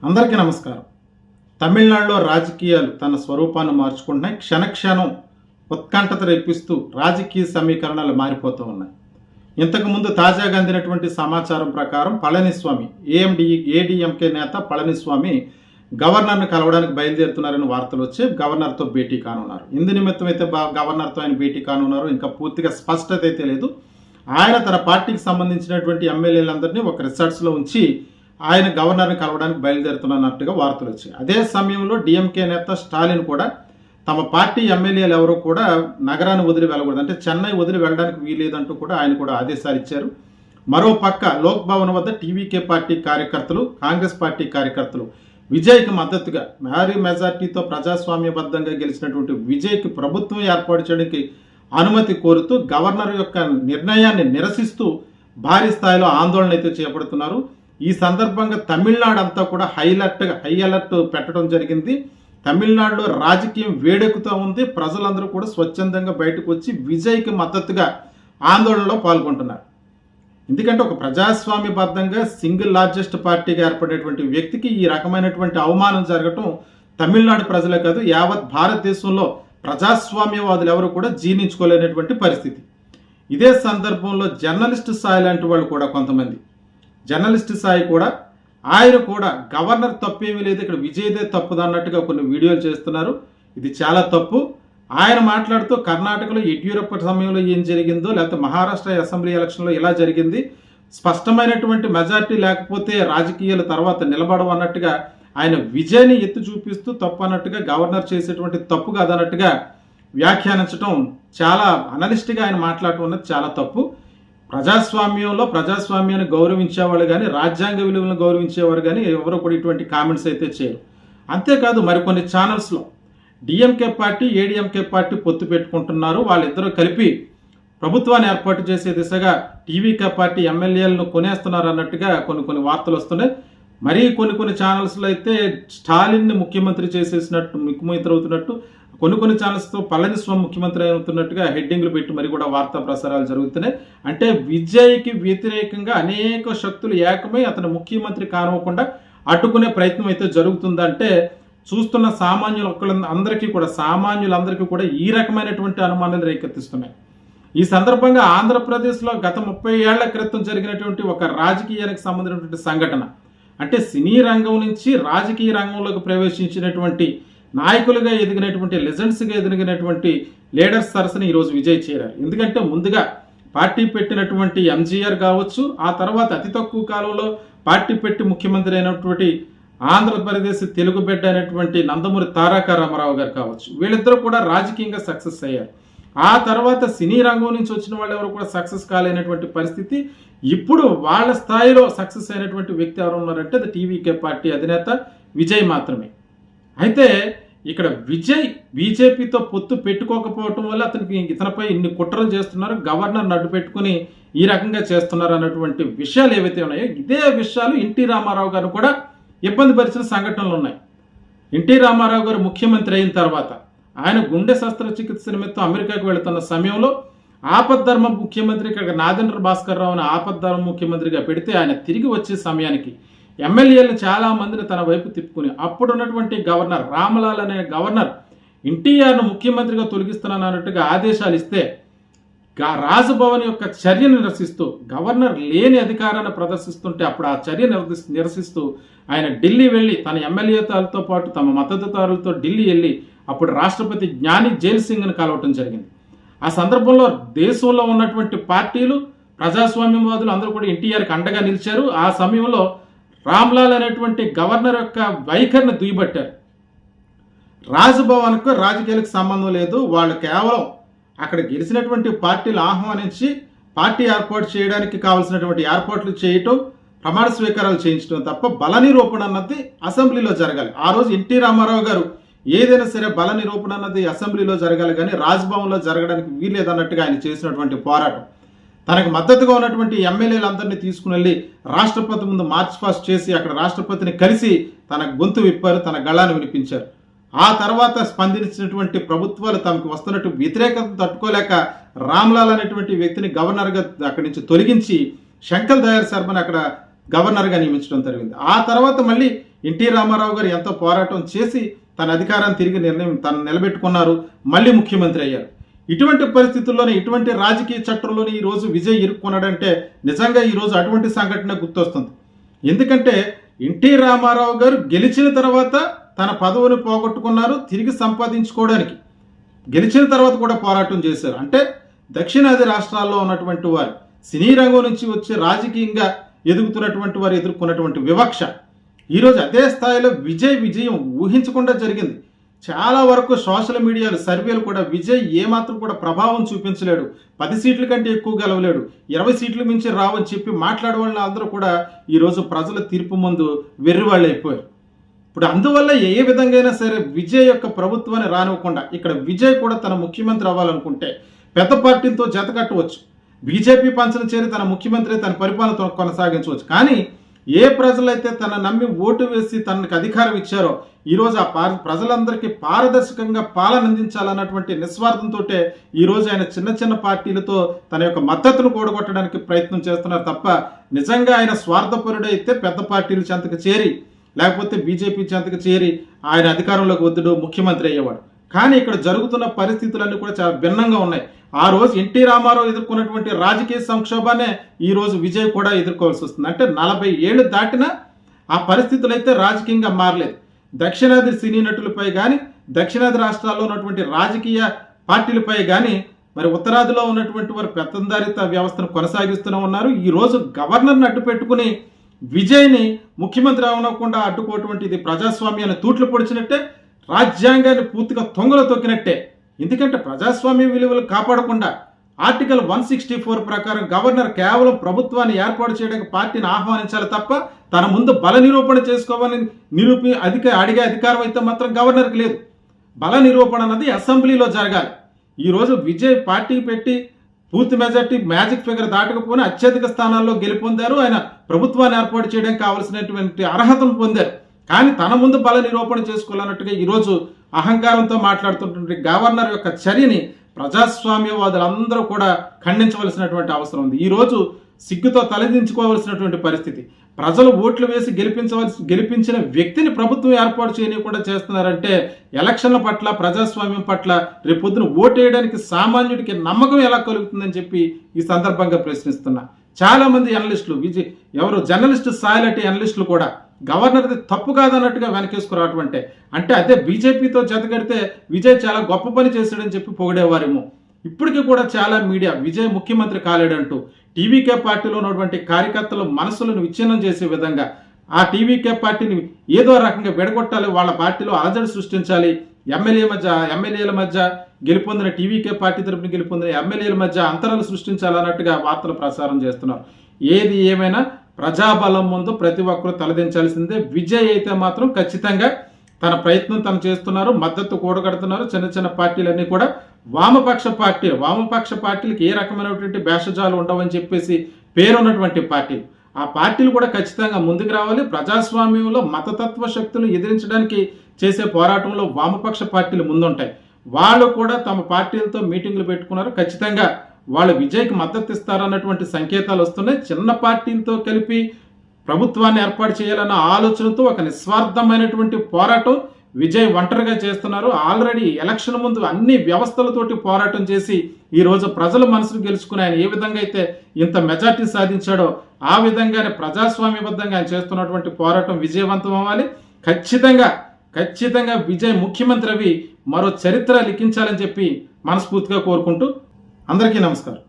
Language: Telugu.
అందరికీ నమస్కారం. తమిళనాడులో రాజకీయాలు తన స్వరూపాన్ని మార్చుకుంటున్నాయి. క్షణక్షణం ఉత్కంఠత రేపిస్తూ రాజకీయ సమీకరణాలు మారిపోతూ ఉన్నాయి. ఇంతకుముందు తాజాగా అందినటువంటి సమాచారం ప్రకారం పళనిస్వామి ఏడీఎంకే నేత పళనిస్వామి గవర్నర్ను కలవడానికి బయలుదేరుతున్నారని వార్తలు వచ్చి గవర్నర్తో భేటీ కానున్నారు. ఇందు నిమిత్తం అయితే గవర్నర్తో ఆయన భేటీ కానున్నారు. ఇంకా పూర్తిగా స్పష్టత అయితే లేదు. ఆయన తన పార్టీకి సంబంధించినటువంటి ఎమ్మెల్యేలందరినీ ఒక రిసార్ట్స్లో ఉంచి ఆయన గవర్నర్ని కలవడానికి బయలుదేరుతున్నట్టుగా వార్తలు వచ్చాయి. అదే సమయంలో డిఎంకే నేత స్టాలిన్ కూడా తమ పార్టీ ఎమ్మెల్యేలు ఎవరు కూడా నగరాన్ని వదిలి వెళ్ళకూడదు, అంటే చెన్నై వదిలి వెళ్ళడానికి వీలేదంటూ కూడా ఆయన కూడా ఆదేశాలు ఇచ్చారు. మరో పక్క లోక్ భవన్ వద్ద టీవీకే పార్టీ కార్యకర్తలు, కాంగ్రెస్ పార్టీ కార్యకర్తలు విజయ్కి మద్దతుగా భారీ మెజార్టీతో ప్రజాస్వామ్యబద్ధంగా గెలిచినటువంటి విజయ్కి ప్రభుత్వం ఏర్పాటు చేయడానికి అనుమతి కోరుతూ గవర్నర్ యొక్క నిర్ణయాన్ని నిరసిస్తూ భారీ స్థాయిలో ఆందోళన అయితే చేపడుతున్నారు. ఈ సందర్భంగా తమిళనాడు అంతా కూడా హై అలర్ట్ పెట్టడం జరిగింది. తమిళనాడులో రాజకీయం వేడెక్కుతూ ఉంది. ప్రజలందరూ కూడా స్వచ్ఛందంగా బయటకు వచ్చి విజయ్కి మద్దతుగా ఆందోళనలో పాల్గొంటున్నారు. ఎందుకంటే ఒక ప్రజాస్వామ్యబద్ధంగా సింగిల్ లార్జెస్ట్ పార్టీగా ఏర్పడేటువంటి వ్యక్తికి ఈ రకమైనటువంటి అవమానం జరగటం తమిళనాడు ప్రజలే కాదు, యావత్ భారతదేశంలో ప్రజాస్వామ్యవాదులు ఎవరు కూడా జీర్ణించుకోలేనటువంటి పరిస్థితి. ఇదే సందర్భంలో జర్నలిస్టు స్థాయి లాంటి వాళ్ళు కూడా కొంతమంది జర్నలిస్ట్ స్థాయి కూడా ఆయన కూడా గవర్నర్ తప్పేమీ లేదు, ఇక్కడ విజయ్దే తప్పుది అన్నట్టుగా కొన్ని వీడియోలు చేస్తున్నారు. ఇది చాలా తప్పు. ఆయన మాట్లాడుతూ కర్ణాటకలో యడ్యూరప్ప సమయంలో ఏం జరిగిందో, లేకపోతే మహారాష్ట్ర అసెంబ్లీ ఎలక్షన్లో ఇలా జరిగింది, స్పష్టమైనటువంటి మెజార్టీ లేకపోతే రాజకీయాల తర్వాత నిలబడవు అన్నట్టుగా ఆయన విజయ్ని ఎత్తి చూపిస్తూ తప్పు అన్నట్టుగా గవర్నర్ చేసేటువంటి తప్పు కాదన్నట్టుగా వ్యాఖ్యానించడం, చాలా అనలిస్ట్గా ఆయన మాట్లాడటం అన్నది చాలా తప్పు. ప్రజాస్వామ్యంలో ప్రజాస్వామ్యాన్ని గౌరవించేవాళ్ళు కానీ, రాజ్యాంగ విలువలను గౌరవించేవారు కానీ ఎవరు కూడా ఇటువంటి కామెంట్స్ అయితే చేయరు. అంతేకాదు మరికొన్ని ఛానల్స్లో డిఎంకే పార్టీ ఏడీఎంకే పార్టీ పొత్తు పెట్టుకుంటున్నారు, వాళ్ళిద్దరూ కలిపి ప్రభుత్వాన్ని ఏర్పాటు చేసే దిశగా టీవీకే పార్టీ ఎమ్మెల్యేలను కొనేస్తున్నారు అన్నట్టుగా కొన్ని వార్తలు వస్తున్నాయి. మరీ కొన్ని ఛానల్స్లో అయితే స్టాలిన్ని ముఖ్యమంత్రి ముఖ్యమంత్రి అవుతున్నట్టు, కొన్ని ఛానల్స్తో పళనిస్వామి ముఖ్యమంత్రి అవుతున్నట్టుగా హెడ్డింగ్లు పెట్టి మరి కూడా వార్తా ప్రసారాలు జరుగుతున్నాయి. అంటే విజయ్కి వ్యతిరేకంగా అనేక శక్తులు ఏకమై అతను ముఖ్యమంత్రి కానివ్వకుండా అడ్డుకునే ప్రయత్నం అయితే జరుగుతుందంటే చూస్తున్న సామాన్యులందరికీ కూడా ఈ రకమైనటువంటి అనుమానాలు రేకెత్తిస్తున్నాయి. ఈ సందర్భంగా ఆంధ్రప్రదేశ్లో గత 30 ఏళ్ల క్రితం జరిగినటువంటి ఒక రాజకీయానికి సంబంధించినటువంటి సంఘటన, అంటే సినీ రంగం నుంచి రాజకీయ రంగంలోకి ప్రవేశించినటువంటి నాయకులుగా ఎదిగినటువంటి లెజెండ్స్గా ఎదిగినటువంటి లీడర్స్ సరసని ఈరోజు విజయ్ చేరారు. ఎందుకంటే ముందుగా పార్టీ పెట్టినటువంటి ఎంజీఆర్ కావచ్చు, ఆ తర్వాత అతి తక్కువ కాలంలో పార్టీ పెట్టి ముఖ్యమంత్రి అయినటువంటి ఆంధ్రప్రదేశ్ తెలుగు బిడ్డ అయినటువంటి నందమూరి తారక రామారావు గారు కావచ్చు, వీళ్ళిద్దరూ కూడా రాజకీయంగా సక్సెస్ అయ్యారు. ఆ తర్వాత సినీ రంగం నుంచి వచ్చిన వాళ్ళు ఎవరు కూడా సక్సెస్ కాలేనటువంటి పరిస్థితి. ఇప్పుడు వాళ్ళ స్థాయిలో సక్సెస్ అయినటువంటి వ్యక్తి ఎవరు ఉన్నారంటే అది టీవీకే పార్టీ అధినేత విజయ్ మాత్రమే. అయితే ఇక్కడ విజయ్ బీజేపీతో పొత్తు పెట్టుకోకపోవటం వల్ల ఇతనిపై ఇన్ని కుట్రలు చేస్తున్నారు, గవర్నర్ అడ్డు పెట్టుకుని ఈ రకంగా చేస్తున్నారు అన్నటువంటి విషయాలు ఏవైతే ఉన్నాయో, ఇదే విషయాలు ఎన్టీ రామారావు గారు కూడా ఇబ్బంది పరిచిన సంఘటనలు ఉన్నాయి. ఎన్టీ రామారావు గారు ముఖ్యమంత్రి అయిన తర్వాత ఆయన గుండె శస్త్రచికిత్స నిమిత్తం అమెరికాకు వెళుతున్న సమయంలో ఆపద్ధర్మ ముఖ్యమంత్రి ఇక్కడ నాగేంద్ర భాస్కర్ రావుని ఆపద్ధర్మ ముఖ్యమంత్రిగా పెడితే ఆయన తిరిగి వచ్చే సమయానికి ఎమ్మెల్యేలను చాలా మందిని తన వైపు తిప్పుకుని అప్పుడున్నటువంటి గవర్నర్ రామలాల్ అనే గవర్నర్ ఎన్టీఆర్ను ముఖ్యమంత్రిగా తొలగిస్తున్నాను అన్నట్టుగా ఆదేశాలు ఇస్తే రాజ్భవన్ యొక్క చర్యను నిరసిస్తూ గవర్నర్ లేని అధికారాన్ని ప్రదర్శిస్తుంటే అప్పుడు ఆ చర్య నిరసిస్తూ ఆయన ఢిల్లీ వెళ్ళి తన ఎమ్మెల్యేలతో పాటు తమ మద్దతుదారులతో ఢిల్లీ వెళ్ళి అప్పుడు రాష్ట్రపతి జ్ఞాని జైల్ సింగ్ను కలవటం జరిగింది. ఆ సందర్భంలో దేశంలో ఉన్నటువంటి పార్టీలు, ప్రజాస్వామ్యవాదులు అందరూ కూడా ఎన్టీఆర్కి అండగా నిలిచారు. ఆ సమయంలో రామ్లాల్ అనేటువంటి గవర్నర్ యొక్క వైఖరిని దుయ్యబట్టారు. రాజ్భవన్కు రాజకీయాలకు సంబంధం లేదు, వాళ్ళు కేవలం అక్కడ గెలిచినటువంటి పార్టీలు ఆహ్వానించి పార్టీ ఏర్పాటు చేయడానికి కావాల్సినటువంటి ఏర్పాట్లు చేయటం, ప్రమాణ స్వీకారాలు చేయించడం తప్ప బల నిరూపణ అన్నది అసెంబ్లీలో జరగాలి. ఆ రోజు ఎన్టీ రామారావు గారు ఏదైనా సరే బల నిరూపణ అన్నది అసెంబ్లీలో జరగాలి, కానీ రాజ్భవన్లో జరగడానికి వీల్లేదన్నట్టుగా ఆయన చేసినటువంటి పోరాటం, తనకు మద్దతుగా ఉన్నటువంటి ఎమ్మెల్యేలందరినీ తీసుకుని వెళ్ళి రాష్ట్రపతి ముందు మార్చ్ పాస్ట్ చేసి అక్కడ రాష్ట్రపతిని కలిసి తన గొంతు విప్పారు, తన గళాన్ని వినిపించారు. ఆ తర్వాత స్పందించినటువంటి ప్రభుత్వాలు తమకు వస్తున్నట్టు వ్యతిరేకత తట్టుకోలేక రామ్లాల్ అనేటువంటి వ్యక్తిని గవర్నర్గా అక్కడి నుంచి తొలగించి శంకర్ దయాళ్ శర్మని అక్కడ గవర్నర్గా నియమించడం జరిగింది. ఆ తర్వాత మళ్ళీ ఎన్టీ రామారావు గారు ఎంతో పోరాటం చేసి తన అధికారాన్ని తిరిగి తను నిలబెట్టుకున్నారు, మళ్ళీ ముఖ్యమంత్రి అయ్యారు. ఇటువంటి పరిస్థితుల్లోనే ఇటువంటి రాజకీయ చట్టంలోనే ఈరోజు విజయ్ ఇరుక్కున్నాడంటే నిజంగా ఈరోజు అటువంటి సంఘటన గుర్తొస్తుంది. ఎందుకంటే ఎన్టీ రామారావు గారు గెలిచిన తర్వాత తన పదవిని పోగొట్టుకున్నారు, తిరిగి సంపాదించుకోవడానికి గెలిచిన తర్వాత కూడా పోరాటం చేశారు. అంటే దక్షిణాది రాష్ట్రాల్లో ఉన్నటువంటి వారు, సినీ రంగం నుంచి వచ్చి రాజకీయంగా ఎదుగుతున్నటువంటి వారు ఎదుర్కొన్నటువంటి వివక్ష ఈరోజు అదే స్థాయిలో విజయం ఊహించకుండా జరిగింది. చాలా వరకు సోషల్ మీడియాలు సర్వేలు కూడా విజయ్ ఏమాత్రం కూడా ప్రభావం చూపించలేడు, 10 సీట్ల కంటే ఎక్కువ గెలవలేడు, 20 సీట్లు మించి రావని చెప్పి మాట్లాడే వాళ్ళని అందరూ కూడా ఈరోజు ప్రజల తీర్పు ముందు వెర్రివాళ్ళు అయిపోయారు. ఇప్పుడు అందువల్ల ఏ విధంగా సరే విజయ్ యొక్క ప్రభుత్వాన్ని రానివ్వకుండా ఇక్కడ విజయ్ కూడా తన ముఖ్యమంత్రి అవ్వాలనుకుంటే పెద్ద పార్టీలతో జత కట్టవచ్చు, బీజేపీ పంచన చేరి తన ముఖ్యమంత్రి తన పరిపాలన కొనసాగించవచ్చు. కానీ ఏ ప్రజలైతే తన నమ్మి ఓటు వేసి తనకు అధికారం ఇచ్చారో ఈరోజు ఆ ప్రజలందరికీ పారదర్శకంగా పాలన అందించాలన్నటువంటి నిస్వార్థంతో ఈరోజు ఆయన చిన్న చిన్న పార్టీలతో తన యొక్క మద్దతును కూడగొట్టడానికి ప్రయత్నం చేస్తున్నారు తప్ప నిజంగా ఆయన స్వార్థపరుడైతే పెద్ద పార్టీల చెంతకు చేరి లేకపోతే బీజేపీ చెంతకు చేరి ఆయన అధికారంలోకి వద్దుడు ముఖ్యమంత్రి అయ్యేవాడు. కానీ ఇక్కడ జరుగుతున్న పరిస్థితులన్నీ కూడా చాలా భిన్నంగా ఉన్నాయి. ఆ రోజు ఎన్టీ రామారావు ఎదుర్కొన్నటువంటి రాజకీయ సంక్షోభాన్ని ఈ రోజు విజయ్ కూడా ఎదుర్కోవాల్సి వస్తుంది. అంటే 40 ఏళ్ళు దాటినా ఆ పరిస్థితులు అయితే రాజకీయంగా మారలేదు. దక్షిణాది సినీ నటులపై కానీ దక్షిణాది రాష్ట్రాల్లో ఉన్నటువంటి రాజకీయ పార్టీలపై కానీ మరి ఉత్తరాదిలో ఉన్నటువంటి వారు పెత్తందారిత వ్యవస్థను కొనసాగిస్తూనే ఉన్నారు. ఈ రోజు గవర్నర్ని అడ్డు పెట్టుకుని విజయ్ని ముఖ్యమంత్రి అవనకుండా అడ్డుకోవటువంటి ఇది ప్రజాస్వామ్యాన్ని తూట్లు పొడిచినట్టే, రాజ్యాంగాన్ని పూర్తిగా తొంగలో తొక్కినట్టే. ఎందుకంటే ప్రజాస్వామ్య విలువలు కాపాడకుండా ఆర్టికల్ 164 ప్రకారం గవర్నర్ కేవలం ప్రభుత్వాన్ని ఏర్పాటు చేయడానికి పార్టీని ఆహ్వానించాలి తప్ప తన ముందు బల నిరూపణ చేసుకోవాలని అడిగే అధికారం అయితే మాత్రం గవర్నర్కి లేదు. బల నిరూపణ అన్నది అసెంబ్లీలో జరగాలి. ఈరోజు విజయ్ పార్టీ పెట్టి పూర్తి మెజార్టీ మ్యాజిక్ ఫిగర్ దాటకపోయినా అత్యధిక స్థానాల్లో గెలుపొందారు. ఆయన ప్రభుత్వాన్ని ఏర్పాటు చేయడానికి కావలసినటువంటి అర్హతను పొందారు. కానీ తన ముందు బల నిరూపణ చేసుకోవాలన్నట్టుగా ఈరోజు అహంకారంతో మాట్లాడుతున్నటువంటి గవర్నర్ యొక్క చర్యని ప్రజాస్వామ్యవాదులందరూ కూడా ఖండించవలసినటువంటి అవసరం ఉంది. ఈరోజు సిగ్గుతో తలదించుకోవాల్సినటువంటి పరిస్థితి. ప్రజలు ఓట్లు వేసి గెలిపించిన వ్యక్తిని ప్రభుత్వం ఏర్పాటు చేయకుండా చేస్తున్నారంటే ఎలక్షన్ల పట్ల ప్రజాస్వామ్యం పట్ల రేపొద్దున ఓటు వేయడానికి సామాన్యుడికి నమ్మకం ఎలా కలుగుతుందని చెప్పి ఈ సందర్భంగా ప్రశ్నిస్తున్నా. చాలా మంది అనలిస్టులు జర్నలిస్టు స్థాయిలటి అనలిస్టులు కూడా గవర్నర్ది తప్పు కాదన్నట్టుగా వెనకేసుకురావటం అంటే అదే బీజేపీతో జతగడితే విజయ్ చాలా గొప్ప పని చేశాడని చెప్పి పొగిడేవారేమో. ఇప్పటికీ కూడా చాలా మీడియా విజయ్ ముఖ్యమంత్రి కాలేడంటూ టీవీకే పార్టీలో ఉన్నటువంటి కార్యకర్తల మనసులను విచ్ఛిన్నం చేసే విధంగా ఆ టీవీకే పార్టీని ఏదో రకంగా విడగొట్టాలి, వాళ్ళ పార్టీలో అలజడి సృష్టించాలి, ఎమ్మెల్యేల మధ్య గెలుపొందిన టీవీకే పార్టీ తరపున గెలుపొందిన ఎమ్మెల్యేల మధ్య అంతరాలు సృష్టించాలన్నట్టుగా వార్తలు ప్రసారం చేస్తున్నారు. ఏది ఏమైనా ప్రజాబలం ముందు ప్రతి ఒక్కరూ తలదించాల్సిందే. విజయ్ అయితే మాత్రం ఖచ్చితంగా తన ప్రయత్నం తను చేస్తున్నారు, మద్దతు కూడగడుతున్నారు. చిన్న చిన్న పార్టీలన్నీ కూడా వామపక్ష పార్టీలకు ఏ రకమైనటువంటి భేషజాలు ఉండవని చెప్పేసి పేరున్నటువంటి పార్టీలు, ఆ పార్టీలు కూడా ఖచ్చితంగా ముందుకు రావాలి. ప్రజాస్వామ్యంలో మతతత్వ శక్తులు ఎదిరించడానికి చేసే పోరాటంలో వామపక్ష పార్టీలు ముందుంటాయి. వాళ్ళు కూడా తమ పార్టీలతో మీటింగులు పెట్టుకున్నారు. ఖచ్చితంగా వాళ్ళు విజయ్కి మద్దతు ఇస్తారన్నటువంటి సంకేతాలు వస్తున్నాయి. చిన్న పార్టీలతో కలిపి ప్రభుత్వాన్ని ఏర్పాటు చేయాలన్న ఆలోచనతో ఒక నిస్వార్థమైనటువంటి పోరాటం విజయ్ ఒంటరిగా చేస్తున్నారు. ఆల్రెడీ ఎలక్షన్ ముందు అన్ని వ్యవస్థలతోటి పోరాటం చేసి ఈరోజు ప్రజల మనసును గెలుచుకుని ఆయన ఏ విధంగా అయితే ఇంత మెజార్టీ సాధించాడో ఆ విధంగానే ప్రజాస్వామ్యబద్ధంగా ఆయన చేస్తున్నటువంటి పోరాటం విజయవంతం అవ్వాలి. ఖచ్చితంగా విజయ్ ముఖ్యమంత్రి అవి మరో చరిత్ర లిఖించాలని చెప్పి మనస్ఫూర్తిగా కోరుకుంటూ అందరికీ నమస్కారం.